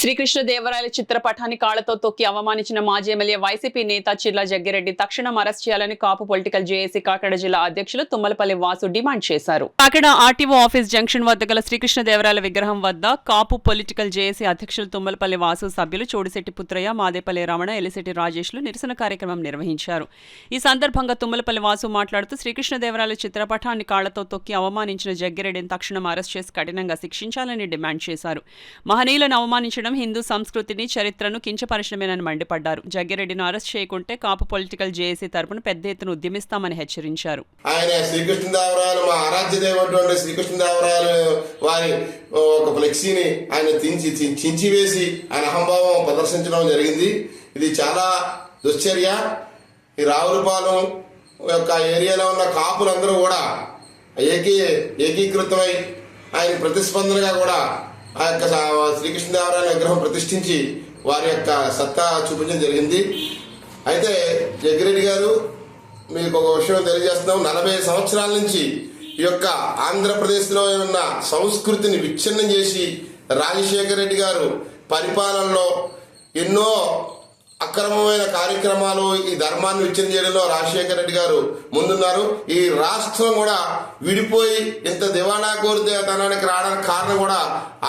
శ్రీకృష్ణదేవరాయల చిత్రపటాన్ని కాళ్లతో తొక్కి అవమానించిన మాజీ ఎమ్మెల్యే వైసీపీ నేత చిర్ల జగ్గిరెడ్డి తక్షణం అరెస్ట్ చేయాలని కాపు పొలిటికల్ జేఏసీ కాకినాడ జిల్లా అధ్యక్షులు తుమ్మలపల్లి వాసు డిమాండ్ చేశారు. కాకినాడ ఆర్టీఓ ఆఫీస్ జంక్షన్ వద్ద గల శ్రీకృష్ణదేవరాయల విగ్రహం వద్ద కాపు పొలిటికల్ జేఏసీ అధ్యక్షులు తుమ్మలపల్లి వాసు సభ్యులు చోడిశెట్టి పుత్రయ్య, మాదేపల్లి రమణ, ఎలిశెట్టి రాజేష్లు నిరసన కార్యక్రమం నిర్వహించారు. ఈ సందర్భంగా తుమ్మలపల్లి వాసు మాట్లాడుతూ శ్రీకృష్ణదేవరాయల చిత్రపటాన్ని కాళ్లతో తొక్కి అవమానించిన జగ్గిరెడ్డిని తక్షణం అరెస్ట్ చేసి కఠినంగా శిక్షించాలని డిమాండ్ చేశారు. మహనీయులను అవమానించడం హిందూ సంస్కృతిని, చరిత్రను కించపరిచడమేనని మండిపడ్డారు. జగ్గిరెడ్డిని అరెస్ట్ చేయకుంటే కాపు పొలిటికల్ జేఏసీ తరపున పెద్ద ఎత్తున ఉద్యమిస్తామని హెచ్చరించారు. ఆయన శ్రీకృష్ణదేవరాయలు మా ఆరాధ్య దేవుడు శ్రీకృష్ణదేవరాయలు వారి ఒక ఫ్లెక్సీని ఆయన చించివేసి ఆయన అహంభావం ప్రదర్శించడం జరిగింది. ఇది చాలా దుశ్చర్య. ఈ రావులపాలెం యొక్క ఏరియాలో ఉన్న కాపులందరూ కూడా ఏకీకృతమై ఆయన ప్రతిస్పందనగా కూడా ఆ యొక్క శ్రీకృష్ణదేవరాయల విగ్రహం ప్రతిష్ఠించి వారి యొక్క సత్తా చూపించడం జరిగింది. అయితే జగ్గిరెడ్డి గారు మీకు ఒక విషయం తెలియజేస్తున్నాం. 40 సంవత్సరాల నుంచి ఈ యొక్క ఆంధ్రప్రదేశ్లో ఉన్న సంస్కృతిని విచ్ఛిన్నం చేసి రాజశేఖర రెడ్డి గారు పరిపాలనలో ఎన్నో అక్రమమైన కార్యక్రమాలు, ఈ ధర్మాన్ని విచ్ఛిన్నం చేయడంలో రాజశేఖర రెడ్డి గారు ముందున్నారు. ఈ రాష్ట్రం కూడా విడిపోయి ఇంత దివాణా కోరితనానికి రావడానికి కారణం కూడా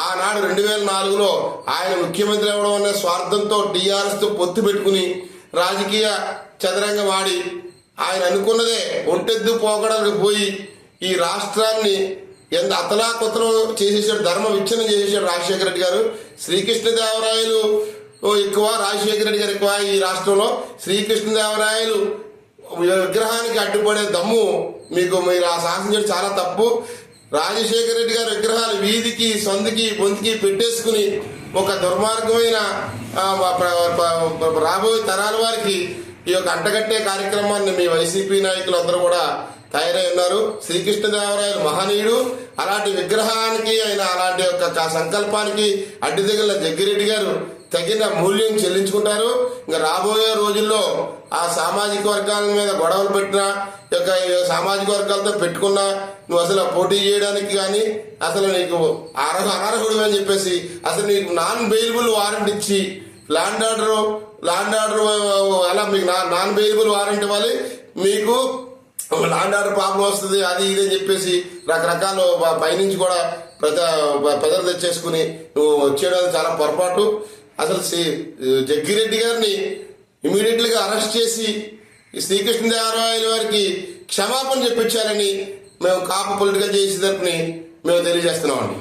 ఆనాడు 2004లో ఆయన ముఖ్యమంత్రి అవ్వడం అనే స్వార్థంతో టీఆర్ఎస్తో పొత్తు పెట్టుకుని రాజకీయ చదరంగం ఆడి ఆయన అనుకున్నదే ఒంటెద్దు పోకడానికి పోయి ఈ రాష్ట్రాన్ని ఎంత అతలాకుతలం చేసేసాడు, ధర్మ విచ్ఛిన్నం చేసేసాడు రాజశేఖర రెడ్డి గారు. శ్రీకృష్ణదేవరాయలు ఎక్కువ, రాజశేఖర రెడ్డి గారు ఎక్కువ. ఈ రాష్ట్రంలో శ్రీకృష్ణదేవరాయలు విగ్రహానికి అడ్డుపడే దమ్ము మీరు ఆ సాహసం చేయడం చాలా తప్పు. రాజశేఖర రెడ్డి గారి విగ్రహాలు వీధికి, సందుకి, బొంతికి పెట్టేసుకుని ఒక దుర్మార్గమైన రాబోయే తరాల వారికి ఈ యొక్క అంటగట్టే కార్యక్రమాన్ని మీ వైసీపీ నాయకులు అందరూ కూడా తయారై ఉన్నారు. శ్రీకృష్ణదేవరాయలు మహనీయుడు. అలాంటి విగ్రహానికి ఆయన అలాంటి యొక్క సంకల్పానికి అడ్డుదిగిన జగ్గిరెడ్డి గారు తగిన మూల్యం చెల్లించుకుంటారు. ఇంకా రాబోయే రోజుల్లో ఆ సామాజిక వర్గాల మీద గొడవలు పెట్టినా, యొక్క సామాజిక వర్గాలతో పెట్టుకున్నా నువ్వు అసలు పోటీ చేయడానికి కానీ అసలు నీకు అనర్హుడు అని చెప్పేసి అసలు నీకు నాన్ బెయిలబుల్ వారెంట్ ఇచ్చి ల్యాండ్ ఆర్డర్ అలా మీకు నాన్ బెయిలబుల్ వారెంట్ ఇవ్వాలి, మీకు ల్యాండ్ ఆర్డర్ ప్రాబ్లం వస్తుంది, అది ఇది అని చెప్పేసి రకరకాల పైనుంచి కూడా ప్రజలు తెచ్చేసుకుని నువ్వు వచ్చేయడం చాలా పొరపాటు. అసలు జగ్గిరెడ్డి గారిని ఇమీడియట్లీగా అరెస్ట్ చేసి శ్రీకృష్ణదేవరాయల వారికి క్షమాపణ చెప్పించాలని మేము కాపు పొలిటికల్ జేఏసీ తరపుని మేము తెలియజేస్తున్నామండి.